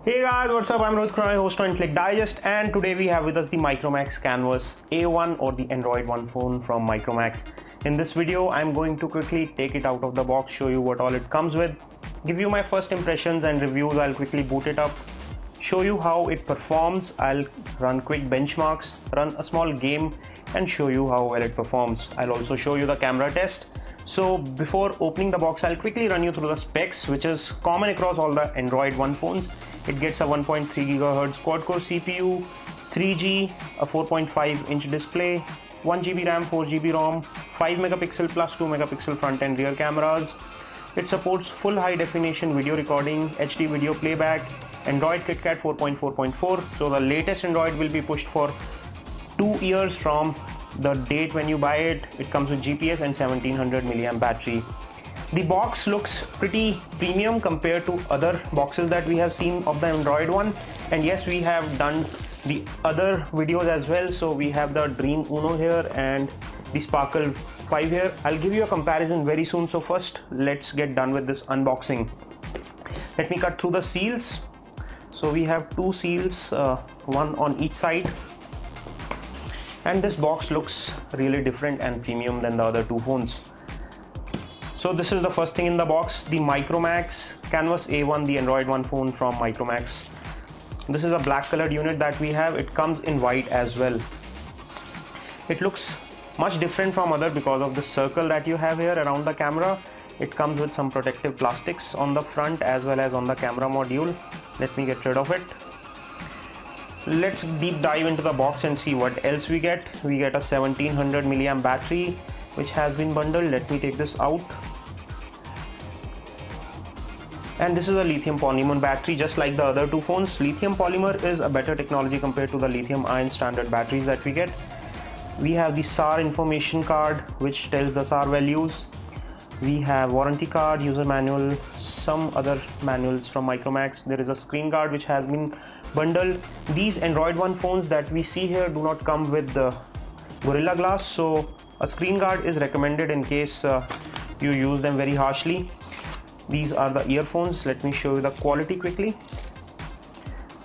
Hey guys, what's up? I'm Rohit Khurana, host on Click Digest, and today we have with us the Micromax Canvas A1 or the Android One phone from Micromax. In this video, I'm going to quickly take it out of the box, show you what all it comes with, give you my first impressions and reviews. I'll quickly boot it up, show you how it performs. I'll run quick benchmarks, run a small game, and show you how well it performs. I'll also show you the camera test. So before opening the box, I'll quickly run you through the specs, which is common across all the Android One phones. It gets a 1.3 GHz quad-core CPU, 3G, a 4.5-inch display, 1 GB RAM, 4 GB ROM, 5 megapixel plus 2 megapixel front and rear cameras. It supports full high-definition video recording, HD video playback, Android KitKat 4.4.4. So the latest Android will be pushed for 2 years from the date when you buy it. It comes with GPS and 1700 mAh battery. The box looks pretty premium compared to other boxes that we have seen of the Android One. And yes, we have done the other videos as well. So we have the Dream Uno here and the Sparkle 5 here. I'll give you a comparison very soon. So first, let's get done with this unboxing. Let me cut through the seals. So we have two seals, one on each side. And this box looks really different and premium than the other two phones. So this is the first thing in the box, the Micromax Canvas A1, the Android One phone from Micromax. This is a black colored unit that we have. It comes in white as well. It looks much different from other because of the circle that you have here around the camera. It comes with some protective plastics on the front as well as on the camera module. Let me get rid of it. Let's deep dive into the box and see what else we get. We get a 1700 mAh battery which has been bundled. Let me take this out. And this is a lithium polymer battery, just like the other two phones. Lithium polymer is a better technology compared to the lithium ion standard batteries that we get. We have the SAR information card which tells the SAR values. We have warranty card, user manual, some other manuals from Micromax. There is a screen guard which has been bundled. These Android One phones that we see here do not come with the Gorilla Glass, so a screen guard is recommended in case you use them very harshly. These are the earphones. Let me show you the quality quickly.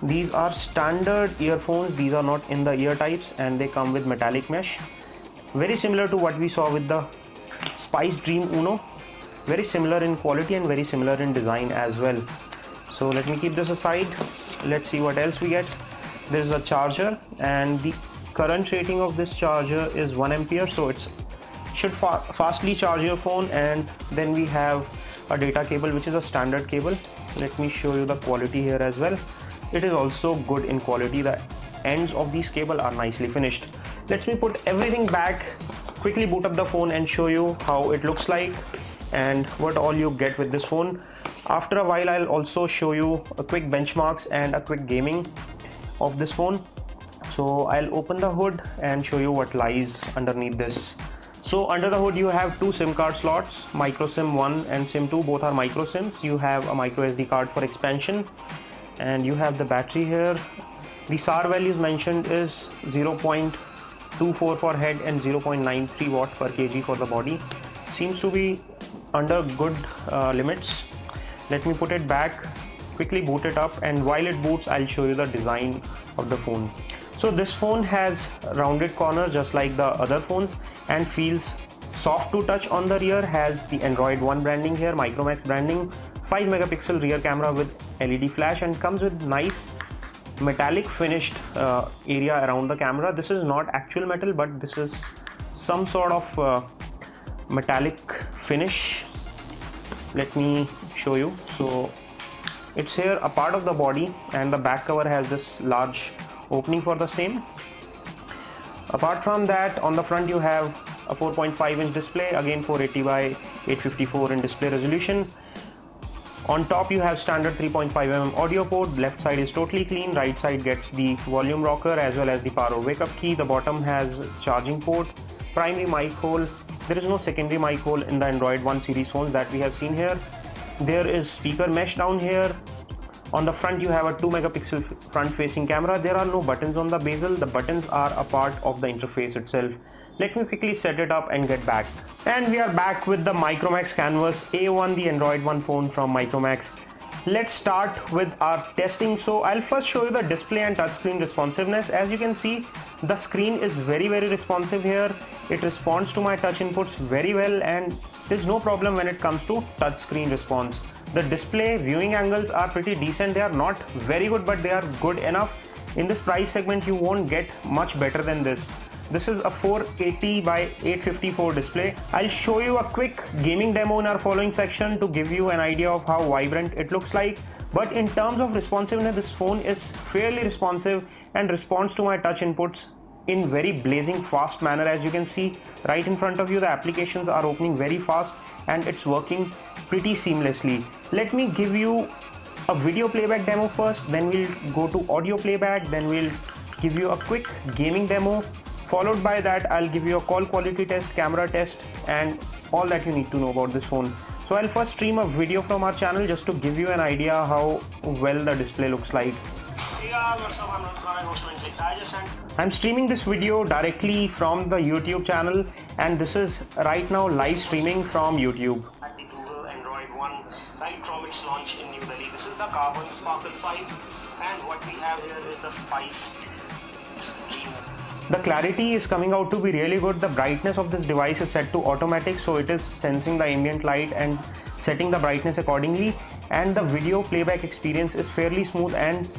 These are standard earphones. These are not in the ear types and they come with metallic mesh. Very similar to what we saw with the Spice Dream Uno. Very similar in quality and very similar in design as well. So let me keep this aside. Let's see what else we get. There is a charger and the current rating of this charger is 1 ampere. So it should fastly charge your phone. And then we have a data cable which is a standard cable. Let me show you the quality here as well. It is also good in quality. The ends of these cable are nicely finished. Let me put everything back, quickly boot up the phone and show you how it looks like and what all you get with this phone. After a while, I'll also show you a quick benchmarks and a quick gaming of this phone. So I'll open the hood and show you what lies underneath this. So under the hood you have two SIM card slots, micro SIM 1 and SIM 2, both are micro SIMs. You have a micro SD card for expansion and you have the battery here. The SAR values mentioned is 0.24 for head and 0.93 watt per kg for the body. Seems to be under good limits. Let me put it back, quickly boot it up, and while it boots I'll show you the design of the phone. So this phone has rounded corners just like the other phones and feels soft to touch on the rear. Has the Android One branding here, Micromax branding, 5 megapixel rear camera with LED flash, and comes with nice metallic finished area around the camera. This is not actual metal, but this is some sort of metallic finish. Let me show you. So it's here a part of the body and the back cover has this large opening for the same. Apart from that, on the front you have a 4.5-inch display, again 480 by 854 in display resolution. On top you have standard 3.5mm audio port. Left side is totally clean, right side gets the volume rocker as well as the power wake up key. The bottom has charging port, primary mic hole. There is no secondary mic hole in the Android One series phones that we have seen here. There is speaker mesh down here. On the front you have a 2 megapixel front facing camera. There are no buttons on the bezel. The buttons are a part of the interface itself. Let me quickly set it up and get back. And we are back with the Micromax Canvas A1, the Android One phone from Micromax. let's start with our testing. So I'll first show you the display and touchscreen responsiveness. As you can see, the screen is very responsive here. It responds to my touch inputs very well, and there's no problem when it comes to touchscreen response. The display viewing angles are pretty decent. They are not very good, but they are good enough. In this price segment, you won't get much better than this. This is a 480 by 854 display. I'll show you a quick gaming demo in our following section to give you an idea of how vibrant it looks like. But in terms of responsiveness, this phone is fairly responsive and responds to my touch inputs in very blazing fast manner. As you can see right in front of you, the applications are opening very fast and it's working pretty seamlessly. Let me give you a video playback demo first, then we'll go to audio playback, then we'll give you a quick gaming demo. Followed by that, I'll give you a call quality test, camera test, and all that you need to know about this phone. So I'll first stream a video from our channel just to give you an idea how well the display looks like. Hey guys, what's up? I'm Rudra. I'm streaming this video directly from the YouTube channel, and this is right now live streaming from YouTube. At the Google Android One, right from its launch in New Delhi. This is the Carbon Sparkle 5, and what we have here is the Spice Dream. The clarity is coming out to be really good. The brightness of this device is set to automatic, so it is sensing the ambient light and setting the brightness accordingly. And the video playback experience is fairly smooth and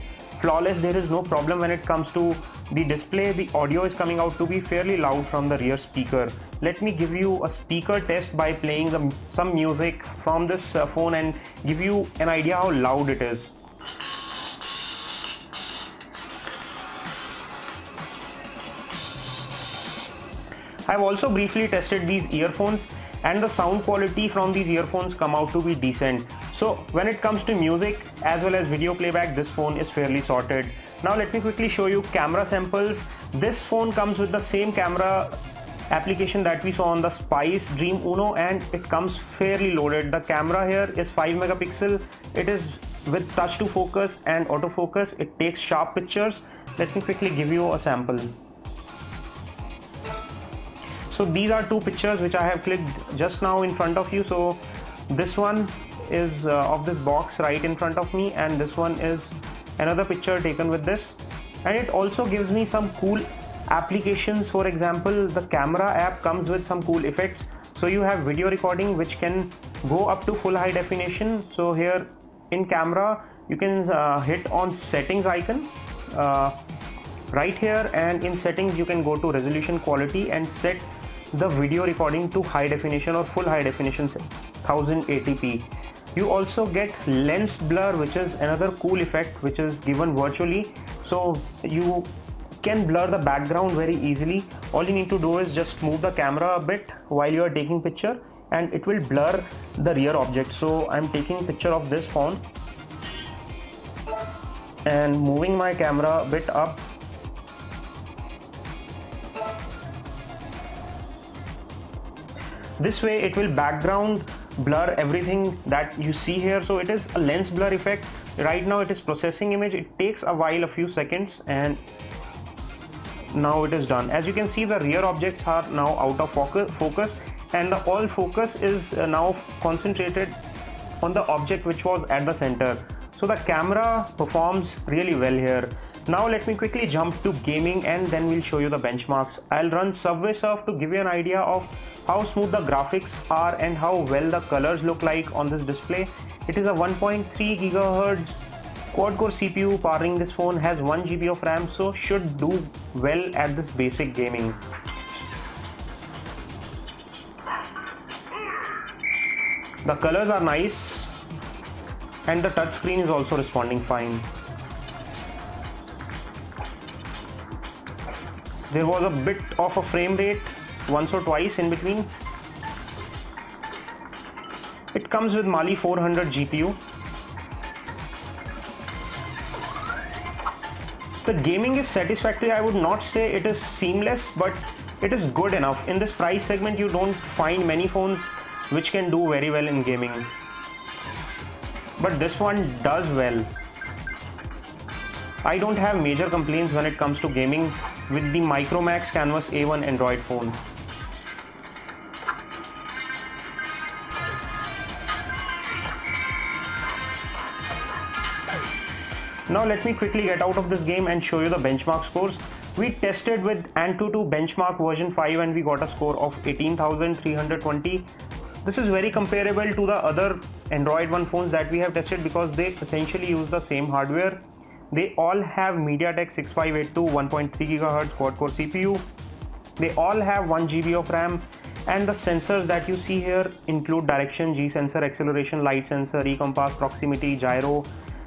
flawless. There is no problem when it comes to the display. The audio is coming out to be fairly loud from the rear speaker. Let me give you a speaker test by playing some music from this phone and give you an idea how loud it is. I've also briefly tested these earphones, and the sound quality from these earphones come out to be decent. So when it comes to music as well as video playback, this phone is fairly sorted. Now let me quickly show you camera samples. This phone comes with the same camera application that we saw on the Spice Dream Uno, and it comes fairly loaded. The camera here is 5 megapixel. It is with touch to focus and autofocus. It takes sharp pictures. Let me quickly give you a sample. So these are two pictures which I have clicked just now in front of you. So this one is of this box right in front of me, and this one is another picture taken with this. And it also gives me some cool applications. For example, the camera app comes with some cool effects. So you have video recording which can go up to full high definition. So here in camera, you can hit on settings icon right here, and in settings you can go to resolution quality and set the video recording to high definition or full high definition 1080p. You also get lens blur, which is another cool effect which is given virtually. So you can blur the background very easily. All you need to do is just move the camera a bit while you are taking picture, and it will blur the rear object. So I'm taking picture of this phone and moving my camera a bit up. This way it will background blur everything that you see here. So it is a lens blur effect. Right now it is processing image. It takes a while, a few seconds, and now it is done. As you can see, the rear objects are now out of focus, and the all focus is now concentrated on the object which was at the center. So the camera performs really well here. Now let me quickly jump to gaming, and then we'll show you the benchmarks. I'll run Subway Surf to give you an idea of how smooth the graphics are and how well the colors look like on this display. It is a 1.3 GHz quad-core CPU powering this phone, has 1 GB of RAM, so should do well at this basic gaming. The colors are nice, and the touchscreen is also responding fine. There was a bit of a frame rate once or twice in between. It comes with Mali 400 GPU. The gaming is satisfactory. I would not say it is seamless, but it is good enough. In this price segment, you don't find many phones which can do very well in gaming, but this one does well. I don't have major complaints when it comes to gaming with the Micromax Canvas A1 Android phone. Now let me quickly get out of this game and show you the benchmark scores. We tested with Antutu benchmark version 5 and we got a score of 18,320. This is very comparable to the other Android One phones that we have tested because they essentially use the same hardware. They all have MediaTek 6582 1.3 GHz quad-core CPU. They all have 1 GB of RAM, and the sensors that you see here include direction, G sensor, acceleration, light sensor, e-compass, proximity, gyro,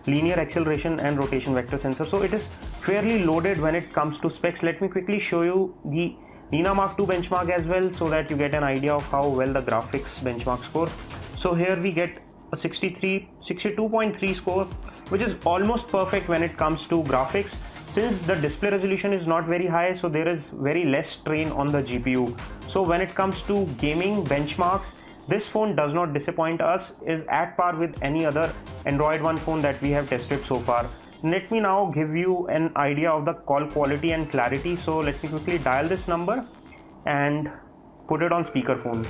linear acceleration and rotation vector sensor. So it is fairly loaded when it comes to specs. Let me quickly show you the Nina Mark II benchmark as well so that you get an idea of how well the graphics benchmark score. So here we get a 62.3 score, which is almost perfect when it comes to graphics. Since the display resolution is not very high, so there is very less strain on the GPU. So when it comes to gaming benchmarks, this phone does not disappoint us, is at par with any other Android One phone that we have tested so far. Let me now give you an idea of the call quality and clarity. So let me quickly dial this number and put it on speakerphone.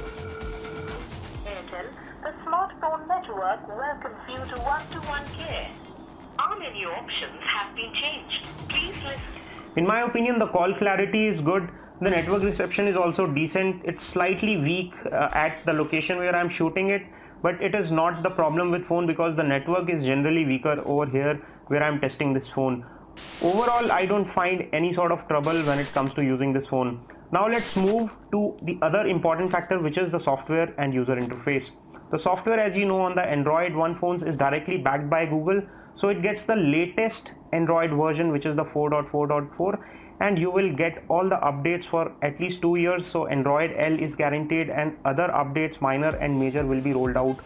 Airtel, the smartphone network welcomes you to one-to-one care. All menu options have been changed. Please listen. In my opinion, the call clarity is good. The network reception is also decent. It's slightly weak at the location where I'm shooting it, but it is not the problem with phone because the network is generally weaker over here where I'm testing this phone. Overall, I don't find any sort of trouble when it comes to using this phone. Now let's move to the other important factor, which is the software and user interface. The software, as you know, on the Android One phones is directly backed by Google. So it gets the latest Android version, which is the 4.4.4, and you will get all the updates for at least 2 years. So Android L is guaranteed, and other updates, minor and major, will be rolled out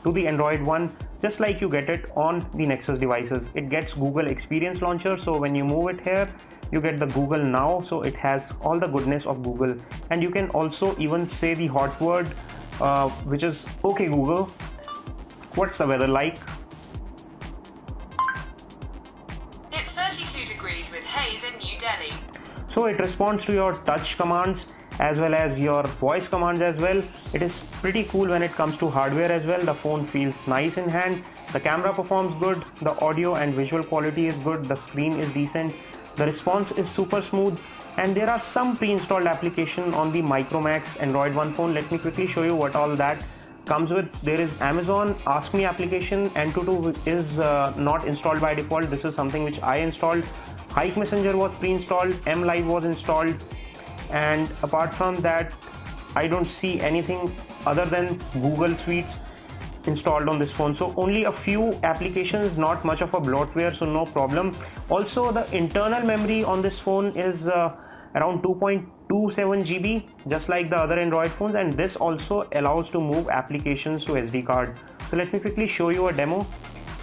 to the Android One, just like you get it on the Nexus devices. It gets Google Experience Launcher, so when you move it here, you get the Google Now, so it has all the goodness of Google. And you can also even say the hot word, which is, "Okay Google, what's the weather like?" It's 32 degrees with haze in New Delhi. So it responds to your touch commands as well as your voice commands as well. It is pretty cool when it comes to hardware as well. The phone feels nice in hand. The camera performs good. The audio and visual quality is good. The screen is decent. The response is super smooth. And there are some pre-installed applications on the Micromax Android One phone. Let me quickly show you what all that comes with. There is Amazon Ask Me application. Antutu is not installed by default. This is something which I installed. Hike Messenger was pre-installed. MLive was installed. And apart from that, I don't see anything other than Google Suites installed on this phone. So only a few applications, not much of a bloatware, so no problem. Also, the internal memory on this phone is around 2.27 GB, just like the other Android phones, and this also allows to move applications to SD card. So let me quickly show you a demo.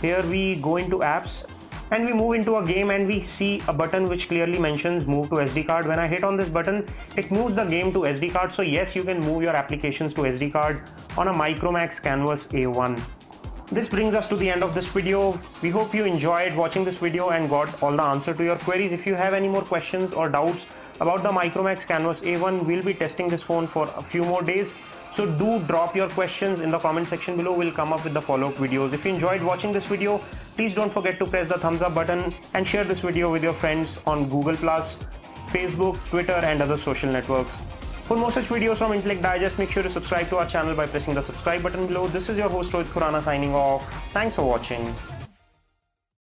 Here we go into apps and we move into a game, and we see a button which clearly mentions move to SD card. When I hit on this button, it moves the game to SD card. So yes, you can move your applications to SD card on a Micromax Canvas A1. This brings us to the end of this video. We hope you enjoyed watching this video and got all the answer to your queries. If you have any more questions or doubts about the Micromax Canvas A1, we'll be testing this phone for a few more days. So do drop your questions in the comment section below. We'll come up with the follow-up videos. If you enjoyed watching this video, please don't forget to press the thumbs up button and share this video with your friends on Google+, Facebook, Twitter and other social networks. For more such videos from Intellect Digest, make sure to subscribe to our channel by pressing the subscribe button below. This is your host Rohit Khurana signing off. Thanks for watching.